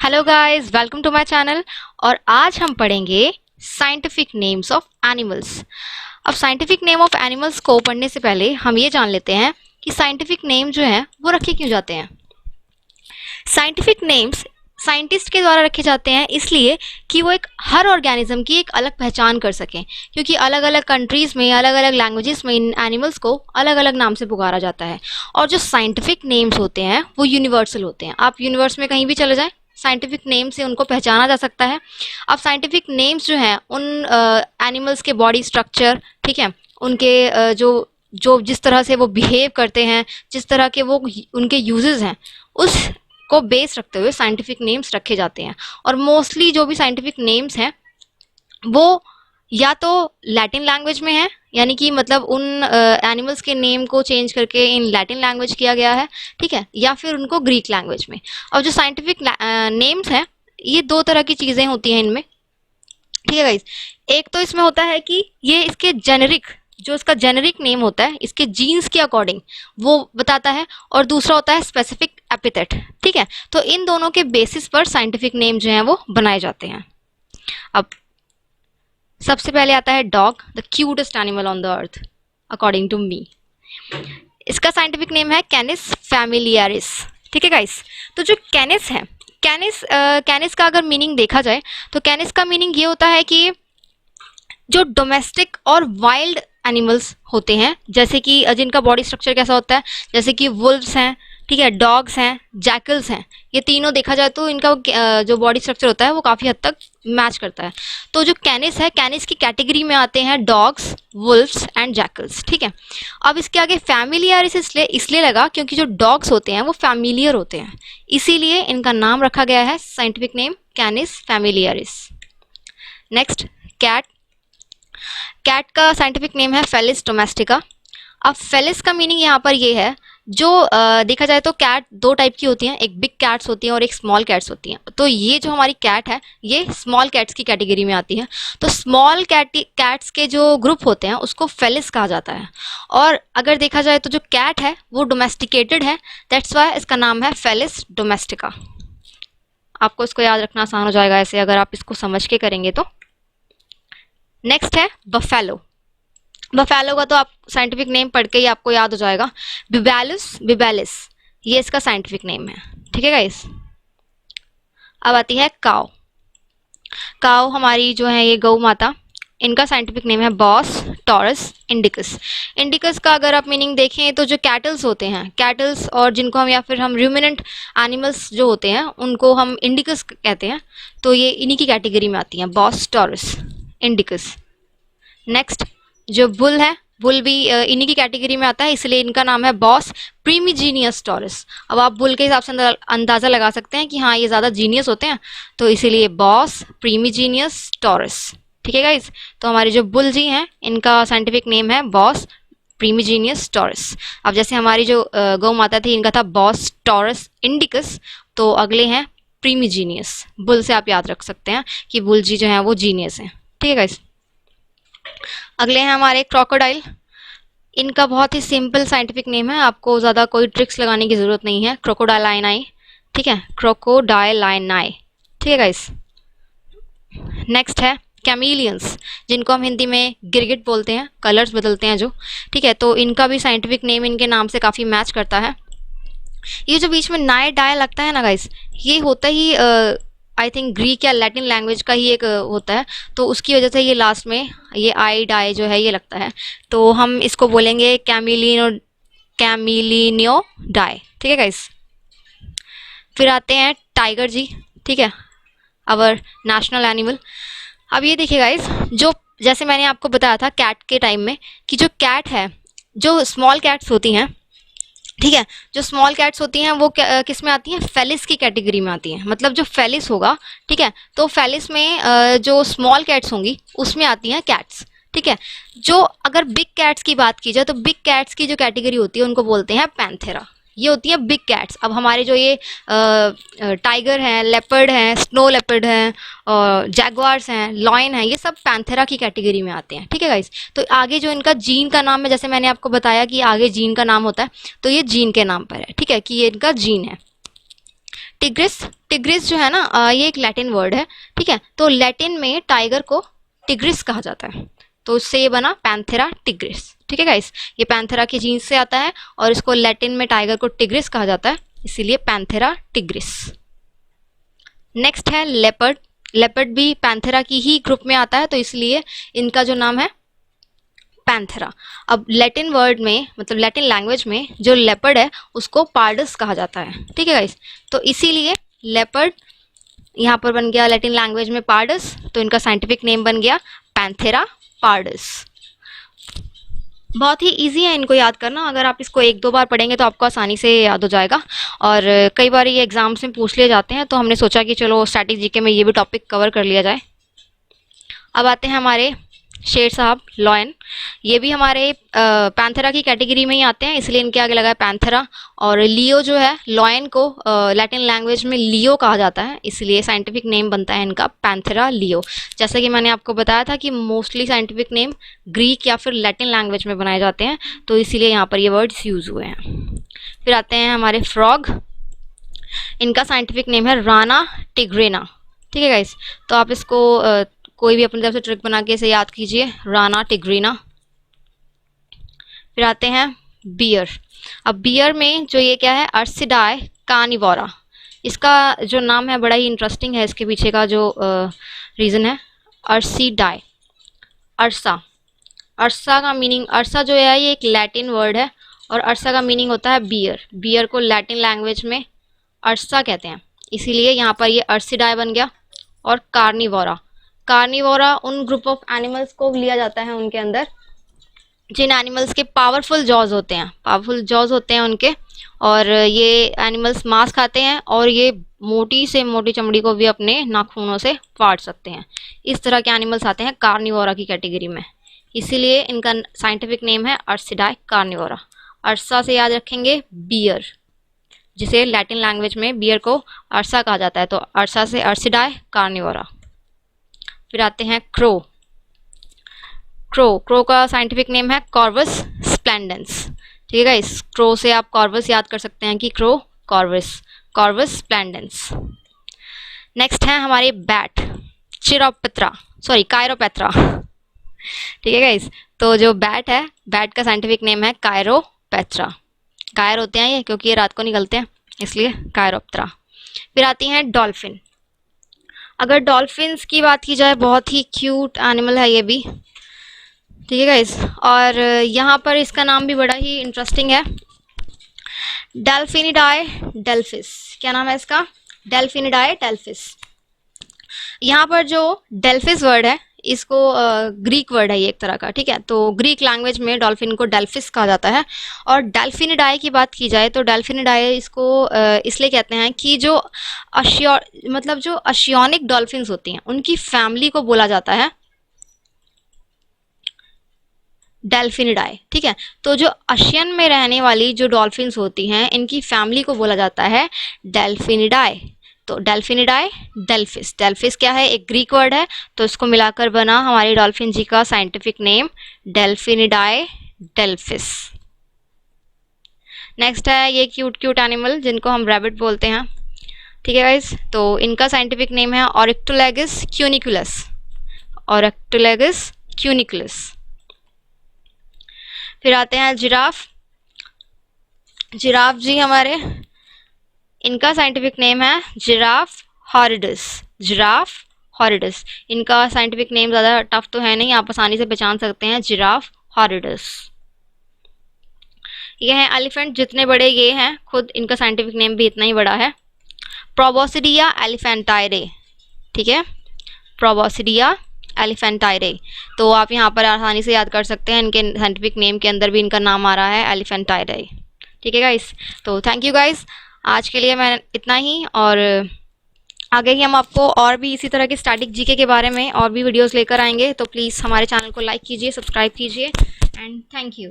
Hello guys, welcome to my channel. और आज हम पढ़ेंगे साइंटिफिक नेम्स ऑफ एनिमल्स। अब साइंटिफिक नेम ऑफ एनिमल्स को पढ़ने से पहले हम ये जान लेते हैं कि साइंटिफिक नेम जो है वो रखे क्यों जाते हैं। साइंटिफिक नेम्स साइंटिस्ट के द्वारा रखे जाते हैं इसलिए कि वो एक हर ऑर्गेनिज्म की एक अलग पहचान कर सकें, क्योंकि अलग अलग कंट्रीज में अलग अलग लैंग्वेजेस में इन एनिमल्स को अलग अलग नाम से पुकारा जाता है। और जो साइंटिफिक नेम्स होते हैं वो यूनिवर्सल होते हैं। आप यूनिवर्स में कहीं भी चले जाएं, साइंटिफिक नेम से उनको पहचाना जा सकता है। अब साइंटिफिक नेम्स जो हैं उन एनिमल्स के बॉडी स्ट्रक्चर, ठीक है, उनके जो जो जिस तरह से वो बिहेव करते हैं, जिस तरह के वो उनके यूजेस हैं, उस को बेस रखते हुए साइंटिफिक नेम्स रखे जाते हैं। और मोस्टली जो भी साइंटिफिक नेम्स हैं वो या तो लैटिन लैंग्वेज में है, यानी कि मतलब उन एनिमल्स के नेम को चेंज करके इन लैटिन लैंग्वेज किया गया है, ठीक है, या फिर उनको ग्रीक लैंग्वेज में। और जो साइंटिफिक नेम्स हैं ये दो तरह की चीज़ें होती हैं इनमें, ठीक है गाइस। एक तो इसमें होता है कि ये इसके जेनेरिक, जो इसका जेनेरिक नेम होता है इसके जीन्स के अकॉर्डिंग वो बताता है, और दूसरा होता है स्पेसिफिक एपिथेट, ठीक है। तो इन दोनों के बेसिस पर साइंटिफिक नेम जो हैं वो बनाए जाते हैं। अब सबसे पहले आता है dog, the cutest animal on the earth according to me. इसका साइंटिफिक नेम है कैनिस फैमिलियारिस, ठीक है गाइस। तो जो कैनिस है, कैनिस का अगर मीनिंग देखा जाए तो कैनिस का मीनिंग ये होता है कि जो डोमेस्टिक और वाइल्ड एनिमल्स होते हैं, जैसे कि जिनका बॉडी स्ट्रक्चर कैसा होता है, जैसे कि वुल्व्स हैं, ठीक है, डॉग्स हैं, जैकल्स हैं, ये तीनों देखा जाए तो इनका जो बॉडी स्ट्रक्चर होता है वो काफ़ी हद तक मैच करता है। तो जो कैनिस है, कैनिस की कैटेगरी में आते हैं डॉग्स, वुल्व्स एंड जैकल्स, ठीक है। अब इसके आगे फैमिलियरिस इसलिए लगा क्योंकि जो डॉग्स होते हैं वो फैमिलियर होते हैं, इसीलिए इनका नाम रखा गया है scientific name canis familiaris. Next cat. Cat का साइंटिफिक नेम है फेलिस डोमेस्टिका। अब फेलिस का मीनिंग यहाँ पर ये है, जो देखा जाए तो कैट दो टाइप की होती हैं, एक बिग कैट्स होती हैं और एक स्मॉल कैट्स होती हैं। तो ये जो हमारी कैट है ये स्मॉल कैट्स की कैटेगरी में आती है। तो स्मॉल कैट्स के जो ग्रुप होते हैं उसको फेलिस कहा जाता है। और अगर देखा जाए तो जो कैट है वो डोमेस्टिकेटेड है, दैट्स वाई इसका नाम है फेलिस डोमेस्टिका। आपको इसको याद रखना आसान हो जाएगा ऐसे, अगर आप इसको समझ के करेंगे तो। नेक्स्ट है बफेलो। बफेलो का तो आप साइंटिफिक नेम पढ़ के ही आपको याद हो जाएगा, बिबैलुस बिबैलिस, ये इसका साइंटिफिक नेम है, ठीक है गाइस। अब आती है काऊ। काऊ हमारी जो है ये गौ माता, इनका साइंटिफिक नेम है बॉस टॉरस इंडिकस। इंडिकस का अगर आप मीनिंग देखें तो जो कैटल्स होते हैं, कैटल्स और जिनको हम या फिर हम रूमिनेंट एनिमल्स जो होते हैं उनको हम इंडिकस कहते हैं, तो ये इन्हीं की कैटेगरी में आती हैं, बॉस टॉरस इंडिकस। नेक्स्ट जो बुल है, बुल भी इन्हीं की कैटेगरी में आता है, इसलिए इनका नाम है बॉस प्रीमिजीनियस टॉरस। अब आप बुल के हिसाब से अंदाज़ा लगा सकते हैं कि हाँ ये ज़्यादा जीनियस होते हैं, तो इसीलिए बॉस प्रीमिजीनियस टॉरस, ठीक है गाइज। तो हमारे जो बुल जी हैं इनका साइंटिफिक नेम है बॉस प्रीमिजीनियस टॉरस। अब जैसे हमारी जो गौ माता थी इनका था बॉस टॉरस इंडिकस, तो अगले हैं प्रीमिजीनियस। बुल से आप याद रख सकते हैं कि बुल जी जो हैं वो जीनियस हैं, ठीक है गाइज। अगले हैं हमारे क्रोकोडाइल। इनका बहुत ही सिंपल साइंटिफिक नेम है, आपको ज़्यादा कोई ट्रिक्स लगाने की ज़रूरत नहीं है, क्रोकोडाइलाइनाई, ठीक है, क्रोकोडाइलाइनाई, ठीक है गाइस। नेक्स्ट है कैमिलियंस, जिनको हम हिंदी में गिरगिट बोलते हैं, कलर्स बदलते हैं जो, ठीक है। तो इनका भी साइंटिफिक नेम इनके नाम से काफ़ी मैच करता है। ये जो बीच में नाए डाय लगता है ना गाइस, ये होता ही आई थिंक ग्रीक या लैटिन लैंग्वेज का ही एक होता है, तो उसकी वजह से ये लास्ट में ये आई डाई जो है ये लगता है, तो हम इसको बोलेंगे कैमिलिनियो डाई, ठीक है गाइस। फिर आते हैं टाइगर जी, ठीक है, आवर नेशनल एनिमल। अब ये देखिए गाइस, जो जैसे मैंने आपको बताया था कैट के टाइम में कि जो कैट है, जो स्मॉल कैट्स होती हैं, ठीक है, जो स्मॉल कैट्स होती हैं वो किस में आती हैं, फेलिस की कैटेगरी में आती हैं। मतलब जो फेलिस होगा, ठीक है, तो फेलिस में जो स्मॉल कैट्स होंगी उसमें आती हैं कैट्स, ठीक है। जो अगर बिग कैट्स की बात की जाए तो बिग कैट्स की जो कैटेगरी होती है उनको बोलते हैं पैंथेरा, ये होती है बिग कैट्स। अब हमारे जो ये टाइगर हैं, लेपर्ड हैं, स्नो लेपर्ड हैं, जैगवार्स हैं, लॉयन हैं, ये सब पैंथेरा की कैटेगरी में आते हैं, ठीक है गाइस। तो आगे जो इनका जीन का नाम है, जैसे मैंने आपको बताया कि आगे जीन का नाम होता है, तो ये जीन के नाम पर है, ठीक है, कि ये इनका जीन है। टिग्रिस। टिग्रिस जो है ना ये एक लैटिन वर्ड है, ठीक है। तो लैटिन में टाइगर को टिग्रिस कहा जाता है, तो उससे ये बना पैंथेरा टिग्रिस, ठीक है गाइस। ये पैंथेरा के जीन्स से आता है और इसको लैटिन में टाइगर को टिग्रिस कहा जाता है, इसीलिए पैंथेरा टिग्रिस। नेक्स्ट है लेपर्ड। लेपर्ड भी पैंथेरा की ही ग्रुप में आता है, तो इसलिए इनका जो नाम है पैंथेरा। अब लैटिन वर्ड में, मतलब लैटिन लैंग्वेज में जो लेपर्ड है उसको पार्डस कहा जाता है, ठीक है गाइस। तो इसीलिए लेपर्ड यहाँ पर बन गया लैटिन लैंग्वेज में पार्डस, तो इनका साइंटिफिक नेम बन गया पैंथेरा पार्डस। बहुत ही इजी है इनको याद करना, अगर आप इसको 1-2 बार पढ़ेंगे तो आपको आसानी से याद हो जाएगा। और कई बार ये एग्जाम्स में पूछ लिए जाते हैं, तो हमने सोचा कि चलो स्टैटिक जीके में ये भी टॉपिक कवर कर लिया जाए। अब आते हैं हमारे शेर साहब, लॉयन। ये भी हमारे पैंथेरा की कैटेगरी में ही आते हैं, इसलिए इनके आगे लगा है पैंथेरा। और लियो जो है, लॉयन को लैटिन लैंग्वेज में लियो कहा जाता है, इसलिए साइंटिफिक नेम बनता है इनका पैंथेरा लियो। जैसा कि मैंने आपको बताया था कि मोस्टली साइंटिफिक नेम ग्रीक या फिर लैटिन लैंग्वेज में बनाए जाते हैं, तो इसीलिए यहाँ पर ये वर्ड्स यूज हुए हैं। फिर आते हैं हमारे फ्रॉग। इनका साइंटिफिक नेम है राना टिग्रेना, ठीक है गाइस। तो आप इसको कोई भी अपनी तरफ से ट्रिक बना के इसे याद कीजिए, राना टिग्रीना। फिर आते हैं बियर। अब बियर में जो ये क्या है, अर्सिडाई कार्निवोरा। इसका जो नाम है बड़ा ही इंटरेस्टिंग है, इसके पीछे का जो रीज़न है, अर्सिडाई, अर्सा। अर्सा का मीनिंग, अर्सा जो है ये एक लैटिन वर्ड है और अर्सा का मीनिंग होता है बियर। बियर को लैटिन लैंग्वेज में अर्सा कहते हैं, इसीलिए यहाँ पर ये अर्सिडाई बन गया। और कार्निवोरा, कार्निवोरा उन ग्रुप ऑफ एनिमल्स को लिया जाता है उनके अंदर जिन एनिमल्स के पावरफुल जॉज होते हैं, पावरफुल जॉज होते हैं उनके, और ये एनिमल्स मांस खाते हैं और ये मोटी से मोटी चमड़ी को भी अपने नाखूनों से फाड़ सकते हैं। इस तरह के एनिमल्स आते हैं कार्निवोरा की कैटेगरी में, इसीलिए इनका साइंटिफिक नेम है अर्सिडाई कार्निवोरा। अर्सा से याद रखेंगे बियर, जिसे लैटिन लैंग्वेज में बियर को अर्सा कहा जाता है, तो अर्सा से अर्सिडाई कार्निवोरा। फिर आते हैं क्रो। क्रो का साइंटिफिक नेम है कॉर्वस स्प्लेंडेंस, ठीक है गाइस। क्रो से आप कॉर्वस याद कर सकते हैं कि क्रो कॉर्वस स्प्लेंडेंस। नेक्स्ट है हमारे बैट, कायरोपेत्रा, ठीक है गाइस। तो जो बैट है, बैट का साइंटिफिक नेम है कायरोपेत्रा। कायर होते हैं ये क्योंकि ये रात को निकलते हैं, इसलिए कायरोपेत्रा। फिर आती हैं डॉल्फिन। अगर डॉल्फिन्स की बात की जाए, बहुत ही क्यूट एनिमल है ये भी, ठीक है गाइस। और यहाँ पर इसका नाम भी बड़ा ही इंटरेस्टिंग है, डेल्फिनिडाई डेल्फिस। क्या नाम है इसका? डेल्फिनिडाई डेल्फिस। यहाँ पर जो डेल्फिस वर्ड है, इसको ग्रीक वर्ड है ये एक तरह का, ठीक है। तो ग्रीक लैंग्वेज में डॉल्फिन को डेल्फिस कहा जाता है। और डेल्फिनिडाई की बात की जाए तो डेल्फिनिडाई इसको इसलिए कहते हैं कि जो जो अशियोनिक डॉल्फिन्स होती हैं उनकी फैमिली को बोला जाता है डेल्फिनिडाई, ठीक है। तो जो अशियन में रहने वाली जो डॉल्फिन्स होती हैं इनकी फैमिली को बोला जाता है डेल्फिनिडाई। तो डेल्फिनिडाई डेल्फिस। डेल्फिस क्या है? एक ग्रीक वर्ड है, तो इसको मिलाकर बना हमारी डॉल्फिन जी का साइंटिफिक नेम डेल्फिनिडाई डेल्फिस। नेक्स्ट है ये क्यूट एनिमल जिनको हम रैबिट बोलते हैं, ठीक है गाइस। तो इनका साइंटिफिक नेम है ऑरिक्टोलेगस क्यूनिकुलस। ऑरिक्टोलेगस क्यूनिकुलस। फिर आते हैं जिराफ। जिराफ जी हमारे, इनका साइंटिफिक नेम है जिराफ हॉरिडस। Giraffe horridus. इनका साइंटिफिक नेम ज़्यादा टफ तो है नहीं, आप आसानी से पहचान सकते हैं, जिराफ हॉरिडस। ये हैं एलिफेंट, जितने बड़े ये हैं खुद इनका साइंटिफिक नेम भी इतना ही बड़ा है, प्रोबोसिडिया एलिफेंटाइरे, ठीक है। प्रोबोसिडिया एलिफेंटाइरे। तो आप यहाँ पर आसानी से याद कर सकते हैं, इनके साइंटिफिक नेम के अंदर भी इनका नाम आ रहा है एलिफेंटाइरे, ठीक है गाइस। तो थैंक यू गाइस, आज के लिए मैं इतना ही, और आगे ही हम आपको और भी इसी तरह के स्टैटिक जीके के बारे में और भी वीडियोस लेकर आएंगे। तो प्लीज़ हमारे चैनल को लाइक कीजिए, सब्सक्राइब कीजिए, एंड थैंक यू।